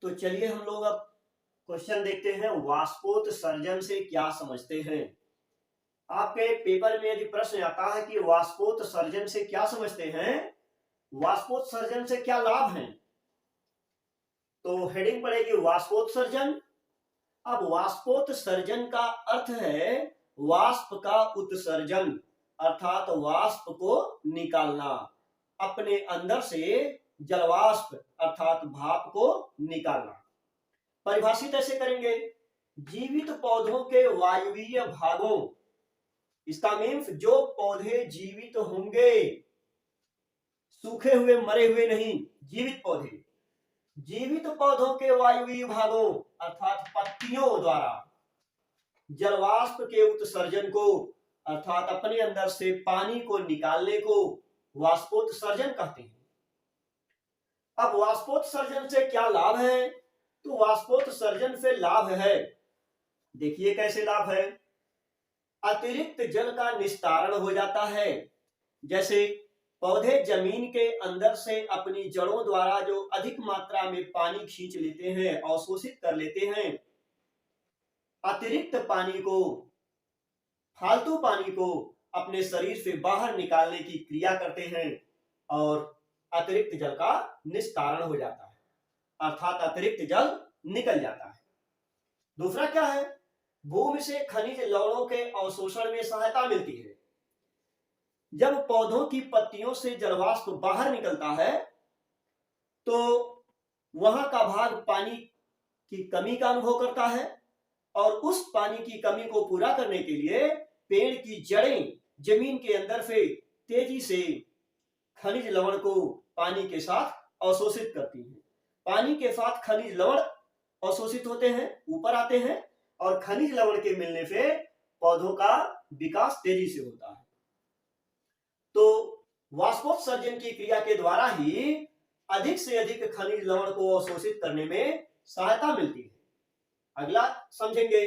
तो चलिए हम लोग अब क्वेश्चन देखते हैं, वाष्पोत्सर्जन से क्या समझते हैं। आपके पेपर में यदि प्रश्न आता है कि वाष्पोत्सर्जन से क्या समझते हैं, वाष्पोत्सर्जन से क्या लाभ हैं, तो हेडिंग पड़ेगी वाष्पोत्सर्जन। अब वाष्पोत्सर्जन का अर्थ है वाष्प का उत्सर्जन, अर्थात वाष्प को निकालना, अपने अंदर से जलवाष्प अर्थात भाप को निकालना। परिभाषित ऐसे करेंगे, जीवित पौधों के वायवीय भागों, इसका मीन्स जो पौधे जीवित होंगे, सूखे हुए मरे हुए नहीं, जीवित पौधे, जीवित पौधों के वायवीय भागों अर्थात पत्तियों द्वारा जलवाष्प के उत्सर्जन को अर्थात अपने अंदर से पानी को निकालने को वाष्पोत्सर्जन कहते हैं। अब वाष्पोत्सर्जन से क्या लाभ है, तो वाष्पोत्सर्जन से लाभ है, देखिए कैसे लाभ है। अतिरिक्त जल का निस्तारण हो जाता है, जैसे पौधे जमीन के अंदर से अपनी जड़ों द्वारा जो अधिक मात्रा में पानी खींच लेते हैं, अवशोषित कर लेते हैं, अतिरिक्त पानी को, फालतू पानी को अपने शरीर से बाहर निकालने की क्रिया करते हैं और अतिरिक्त जल का निस्तारण हो जाता है, अर्थात अतिरिक्त जल निकल जाता है। दूसरा क्या है, भूमि से खनिज लवणों के अवशोषण में सहायता मिलती है। जब पौधों की पत्तियों से जलवाष्प बाहर निकलता है तो वहां का भाग पानी की कमी का अनुभव करता है और उस पानी की कमी को पूरा करने के लिए पेड़ की जड़ें जमीन के अंदर से तेजी से खनिज लवण को पानी के साथ अवशोषित करती हैं। पानी के साथ खनिज लवण अवशोषित होते हैं, ऊपर आते हैं और खनिज लवण के मिलने से पौधों का विकास तेजी से होता है। तो वाष्पोत्सर्जन की क्रिया के द्वारा ही अधिक से अधिक खनिज लवण को अवशोषित करने में सहायता मिलती है। अगला समझेंगे,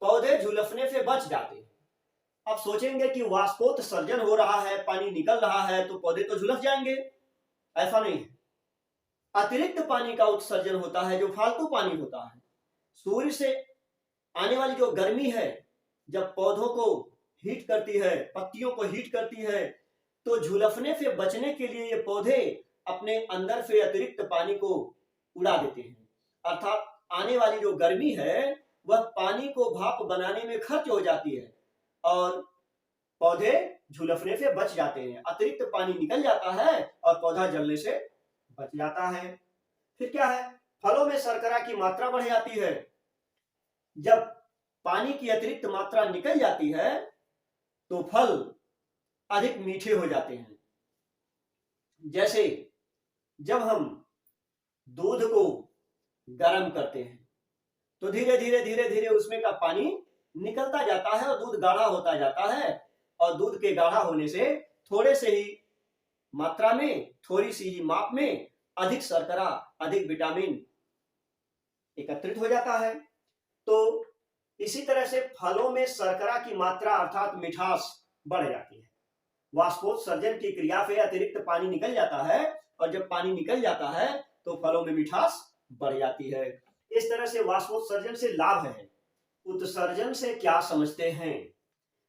पौधे झुलसने से बच जाते हैं। अब सोचेंगे कि वाष्पोत्सर्जन हो रहा है, पानी निकल रहा है, तो पौधे तो झुलस जाएंगे, ऐसा नहीं है। अतिरिक्त पानी का उत्सर्जन होता है, जो फालतू पानी होता है। सूर्य से आने वाली जो गर्मी है, जब पौधों को हीट करती है, पत्तियों को हीट करती है, तो झुलसने से बचने के लिए ये पौधे अपने अंदर से अतिरिक्त पानी को उड़ा देते हैं, अर्थात आने वाली जो गर्मी है वह पानी को भाप बनाने में खर्च हो जाती है और पौधे झुलसने से बच जाते हैं, अतिरिक्त पानी निकल जाता है और पौधा जलने से बच जाता है। फिर क्या है, फलों में शर्करा की मात्रा बढ़ जाती है। जब पानी की अतिरिक्त मात्रा निकल जाती है तो फल अधिक मीठे हो जाते हैं। जैसे जब हम दूध को गर्म करते हैं तो धीरे धीरे उसमें का पानी निकलता जाता है और दूध गाढ़ा होता जाता है और दूध के गाढ़ा होने से थोड़े से ही मात्रा में, थोड़ी सी ही माप में अधिक शर्करा, अधिक विटामिन एकत्रित हो जाता है। तो इसी तरह से फलों में शर्करा की मात्रा अर्थात मिठास बढ़ जाती है। वाष्पोत्सर्जन की क्रिया से अतिरिक्त पानी निकल जाता है और जब पानी निकल जाता है तो फलों में मिठास बढ़ जाती है। इस तरह से वाष्पोत्सर्जन से लाभ है। उत्सर्जन से क्या समझते हैं,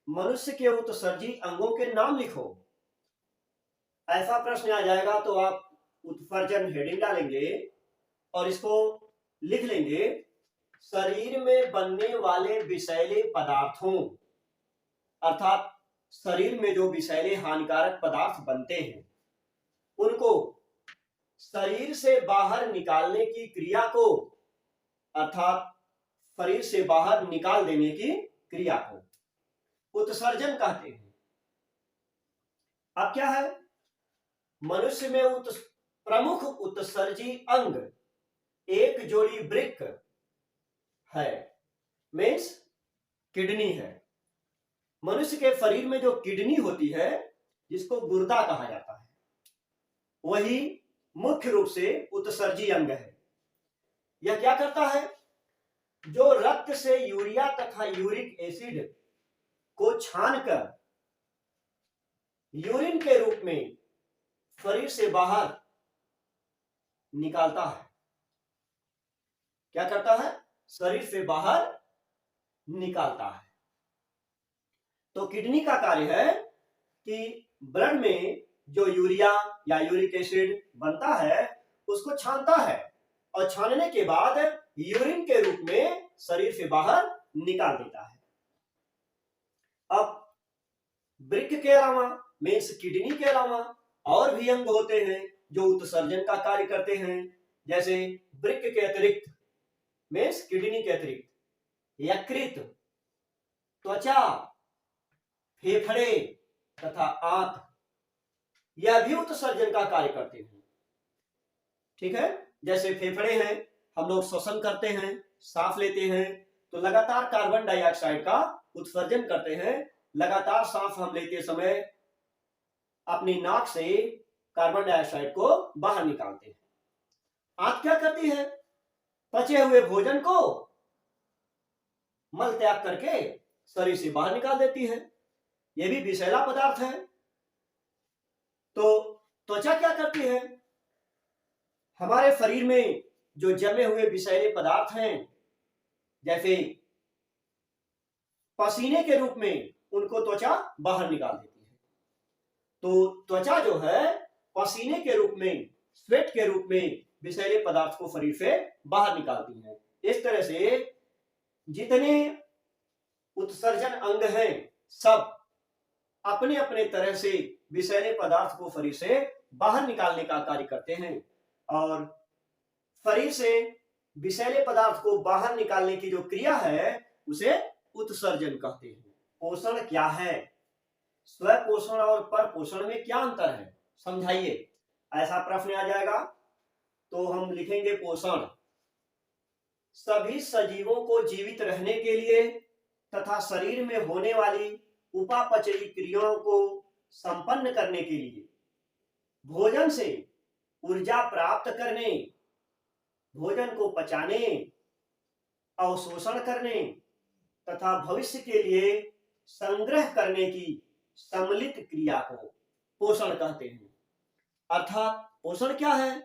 मनुष्य के उत्सर्जी अंगों के नाम लिखो। ऐसा प्रश्न आ जाएगा तो आप उत्सर्जन हेडिंग डालेंगे और इसको लिख लेंगे, शरीर में बनने वाले विषैले पदार्थों, अर्थात शरीर में जो विषैले हानिकारक पदार्थ बनते हैं उनको शरीर से बाहर निकालने की क्रिया को, अर्थात शरीर से बाहर निकाल देने की क्रिया को उत्सर्जन कहते हैं। अब क्या है, मनुष्य में प्रमुख उत्सर्जी अंग एक जोड़ी वृक्क है, मीन्स किडनी है। मनुष्य के शरीर में जो किडनी होती है, जिसको गुर्दा कहा जाता है, वही मुख्य रूप से उत्सर्जी अंग है। यह क्या करता है, जो रक्त से यूरिया तथा यूरिक एसिड को छानकर यूरिन के रूप में शरीर से बाहर निकालता है। क्या करता है? शरीर से बाहर निकालता है। तो किडनी का कार्य है कि ब्लड में जो यूरिया या यूरिक एसिड बनता है उसको छानता है और छानने के बाद यूरिन के रूप में शरीर से बाहर निकाल देता है। अब वृक्क के अलावा मीन्स किडनी के अलावा और भी अंग होते हैं जो उत्सर्जन का कार्य करते हैं। जैसे वृक्क के अतिरिक्त मीन्स किडनी के अतिरिक्त यकृत, त्वचा, फेफड़े तथा आंत यह भी उत्सर्जन का कार्य करते हैं। ठीक है, जैसे फेफड़े हैं, हम लोग श्वसन करते हैं, सांस लेते हैं तो लगातार कार्बन डाइऑक्साइड का उत्सर्जन करते हैं। लगातार सांस हम लेते समय अपनी नाक से कार्बन डाइऑक्साइड को बाहर निकालते हैं। आंत क्या करती है? पचे हुए भोजन को मल त्याग करके शरीर से बाहर निकाल देती है। यह भी विषैला पदार्थ है। तो त्वचा क्या करती है? हमारे शरीर में जो जमे हुए विषैले पदार्थ हैं जैसे पसीने के रूप में उनको त्वचा बाहर निकाल देती है। तो त्वचा जो है पसीने के रूप में, स्वेट के रूप में विषैले पदार्थ को शरीर से बाहर निकालती है। इस तरह से जितने उत्सर्जन अंग हैं सब अपने अपने तरह से विषैले पदार्थ को शरीर से बाहर निकालने का कार्य करते हैं। और शरीर से विषैले पदार्थ को बाहर निकालने की जो क्रिया है उसे उत्सर्जन कहते हैं। पोषण क्या है? स्वपोषण और परपोषण में क्या अंतर है, समझाइए। ऐसा प्रश्न आ जाएगा तो हम लिखेंगे पोषण सभी सजीवों को जीवित रहने के लिए तथा शरीर में होने वाली उपापचयी क्रियाओं को संपन्न करने के लिए, भोजन से ऊर्जा प्राप्त करने, भोजन को पचाने, अवशोषण करने तथा भविष्य के लिए संग्रह करने की सम्मिलित क्रिया को पोषण कहते हैं। अर्थात पोषण क्या है?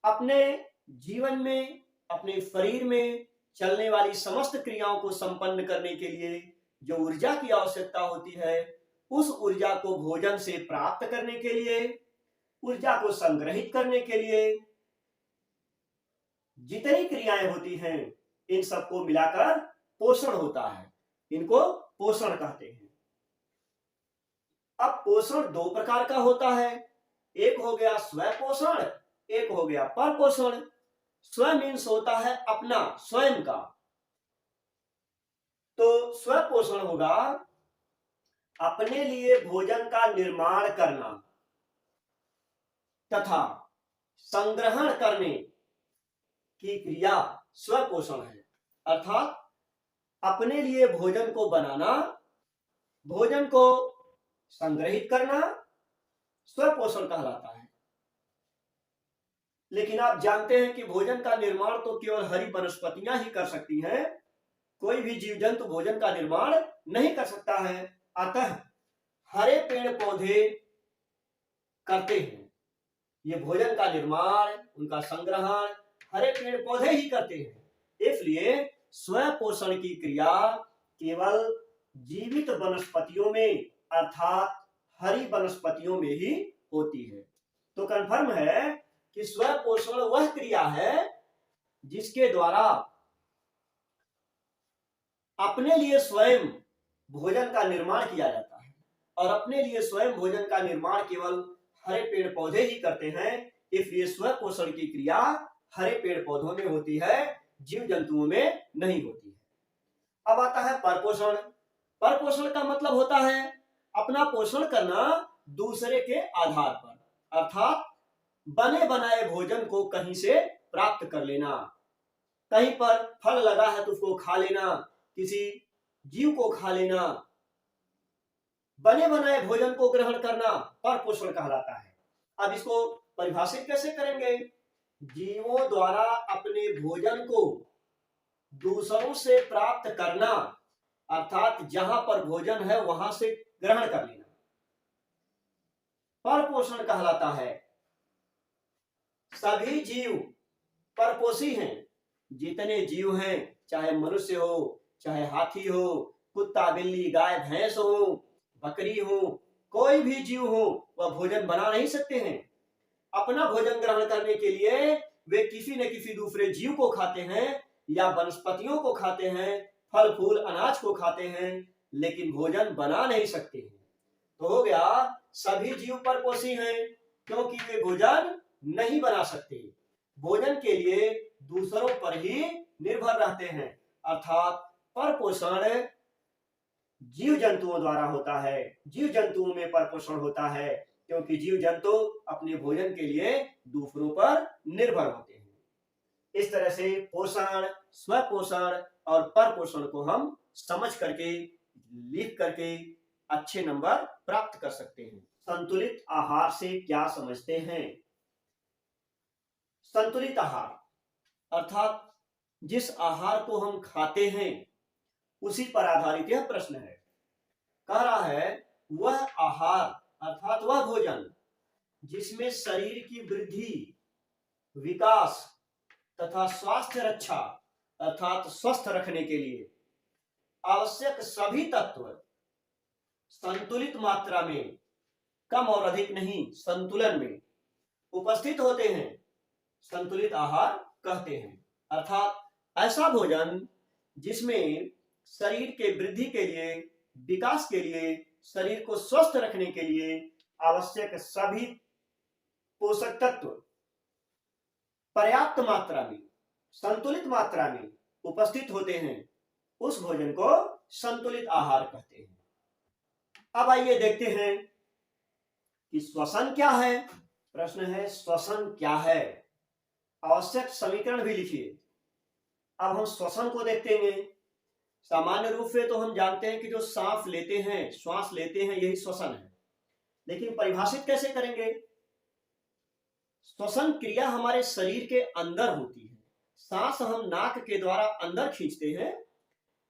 अपने जीवन में, अपने शरीर में चलने वाली समस्त क्रियाओं को संपन्न करने के लिए जो ऊर्जा की आवश्यकता होती है उस ऊर्जा को भोजन से प्राप्त करने के लिए, ऊर्जा को संग्रहित करने के लिए जितनी क्रियाएं होती हैं इन सबको मिलाकर पोषण होता है। इनको पोषण कहते हैं। अब पोषण दो प्रकार का होता है, एक हो गया स्वपोषण, एक हो गया परपोषण। स्व मीन्स होता है अपना, स्वयं का। तो स्वपोषण होगा अपने लिए भोजन का निर्माण करना तथा संग्रहण करने की क्रिया स्वपोषण है। अर्थात अपने लिए भोजन को बनाना, भोजन को संग्रहित करना स्वपोषण कहलाता है। लेकिन आप जानते हैं कि भोजन का निर्माण तो केवल हरी वनस्पतियां ही कर सकती हैं, कोई भी जीव जंतु भोजन का निर्माण नहीं कर सकता है। अतः हरे पेड़ पौधे करते हैं ये भोजन का निर्माण, उनका संग्रहण हरे पेड़ पौधे ही करते हैं। इसलिए स्वपोषण की क्रिया केवल जीवित वनस्पतियों में अर्थात हरी वनस्पतियों में ही होती है। तो कंफर्म है कि स्वपोषण वह क्रिया है जिसके द्वारा अपने लिए स्वयं भोजन का निर्माण किया जाता है। और अपने लिए स्वयं भोजन का निर्माण केवल हरे पेड़ पौधे ही करते हैं। इसलिए स्वपोषण की क्रिया हरे पेड़ पौधों में होती है, जीव जंतुओं में नहीं होती है। अब आता है परपोषण। परपोषण का मतलब होता है अपना पोषण करना दूसरे के आधार पर, अर्थात बने बनाए भोजन को कहीं से प्राप्त कर लेना। कहीं पर फल लगा है तो उसको खा लेना, किसी जीव को खा लेना, बने बनाए भोजन को ग्रहण करना परपोषण कहलाता है। अब इसको परिभाषित कैसे करेंगे? जीवों द्वारा अपने भोजन को दूसरों से प्राप्त करना, अर्थात जहां पर भोजन है वहां से ग्रहण कर लेना परपोषण कहलाता है। सभी जीव परपोषी हैं। जितने जीव हैं, चाहे मनुष्य हो, चाहे हाथी हो, कुत्ता बिल्ली गाय भैंस हो, बकरी हो, कोई भी जीव हो, वह भोजन बना नहीं सकते हैं। अपना भोजन ग्रहण करने के लिए वे किसी न किसी दूसरे जीव को खाते हैं या वनस्पतियों को खाते हैं, फल फूल अनाज को खाते हैं, लेकिन भोजन बना नहीं सकते हैं। तो हो गया, सभी जीव परपोषी हैं क्योंकि वे भोजन नहीं बना सकते, भोजन के लिए दूसरों पर ही निर्भर रहते हैं। अर्थात परपोषण जीव जंतुओं द्वारा होता है। जीव जंतुओं में परपोषण होता है क्योंकि जीव जंतु अपने भोजन के लिए दूसरों पर निर्भर होते हैं। इस तरह से पोषण, स्वपोषण और परपोषण को हम समझ करके, लिख करके अच्छे नंबर प्राप्त कर सकते हैं। संतुलित आहार से क्या समझते हैं? संतुलित आहार अर्थात जिस आहार को हम खाते हैं उसी पर आधारित यह प्रश्न है। कह रहा है वह आहार अर्थात वह भोजन जिसमें शरीर की वृद्धि, विकास तथा स्वास्थ्य रक्षा अर्थात स्वस्थ रखने के लिए आवश्यक सभी तत्व संतुलित मात्रा में, कम और अधिक नहीं, संतुलन में उपस्थित होते हैं, संतुलित आहार कहते हैं। अर्थात ऐसा भोजन जिसमें शरीर के वृद्धि के लिए, विकास के लिए, शरीर को स्वस्थ रखने के लिए आवश्यक सभी पोषक तत्व पर्याप्त मात्रा में, संतुलित मात्रा में उपस्थित होते हैं, उस भोजन को संतुलित आहार कहते हैं। अब आइए देखते हैं कि श्वसन क्या है। प्रश्न है श्वसन क्या है, आवश्यक समीकरण भी लिखिए। अब हम श्वसन को देखते हैं। सामान्य रूप से तो हम जानते हैं कि जो सांस लेते हैं, श्वास लेते हैं, यही श्वसन है, लेकिन परिभाषित कैसे करेंगे? श्वसन क्रिया हमारे शरीर के अंदर होती है। सांस हम नाक के द्वारा अंदर खींचते हैं,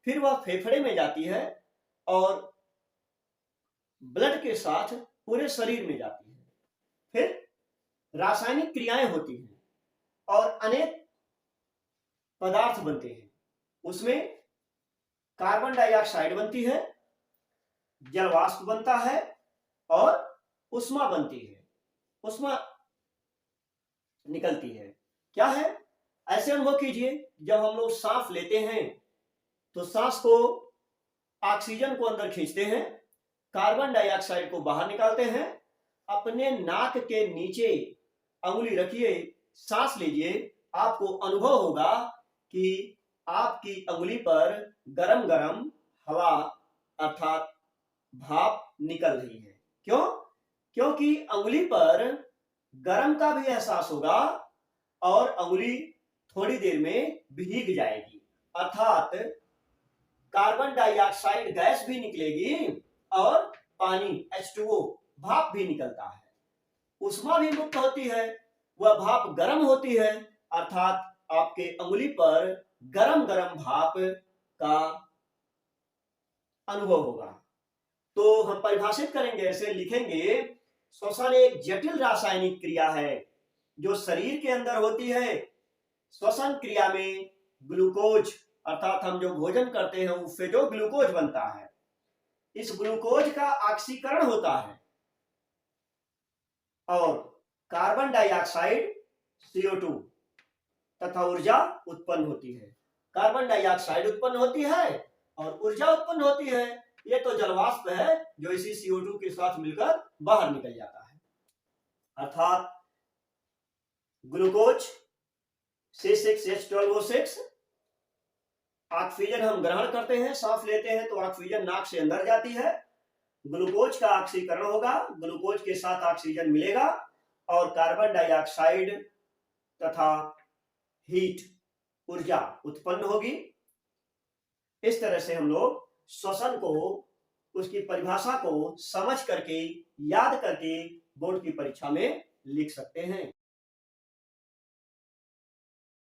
फिर वह फेफड़े में जाती है और ब्लड के साथ पूरे शरीर में जाती है। फिर रासायनिक क्रियाएं होती हैं और अनेक पदार्थ बनते हैं। उसमें कार्बन डाइऑक्साइड बनती है, जलवाष्प बनता है और उष्मा बनती है, उष्मा निकलती है। क्या है? ऐसे अनुभव कीजिए, जब हम लोग सांस लेते हैं तो सांस को, ऑक्सीजन को अंदर खींचते हैं, कार्बन डाइऑक्साइड को बाहर निकालते हैं। अपने नाक के नीचे अंगुली रखिए, सांस लीजिए, आपको अनुभव होगा कि आपकी अंगुली पर गरम गरम हवा अर्थात भाप निकल रही है। क्यों? क्योंकि अंगुली पर गरम का भी एहसास होगा और अंगुली थोड़ी देर में भीग जाएगी, अर्थात कार्बन डाइऑक्साइड गैस भी निकलेगी और पानी H2O भाप भी निकलता है। उष्मा भी मुक्त होती है, वह भाप गर्म होती है, अर्थात आपके अंगुली पर गरम गरम भाप का अनुभव होगा। तो हम परिभाषित करेंगे, ऐसे लिखेंगे, श्वसन एक जटिल रासायनिक क्रिया है जो शरीर के अंदर होती है। श्वसन क्रिया में ग्लूकोज अर्थात हम जो भोजन करते हैं उससे जो ग्लूकोज बनता है, इस ग्लूकोज का ऑक्सीकरण होता है और कार्बन डाइऑक्साइड CO2 तथा ऊर्जा उत्पन्न होती है। कार्बन डाइऑक्साइड उत्पन्न होती है और ऊर्जा उत्पन्न होती है। ये तो जलवाष्प है जो इसी CO2 के साथ मिलकर बाहर निकल जाता है। अर्थात ग्लूकोज C6H12O6, ऑक्सीजन हम ग्रहण करते हैं, सांस लेते हैं तो ऑक्सीजन नाक से अंदर जाती है, ग्लूकोज का ऑक्सीकरण होगा, ग्लूकोज के साथ ऑक्सीजन मिलेगा और कार्बन डाइऑक्साइड तथा हीट ऊर्जा उत्पन्न होगी। इस तरह से हम लोग श्वसन को, उसकी परिभाषा को समझ करके, याद करके बोर्ड की परीक्षा में लिख सकते हैं।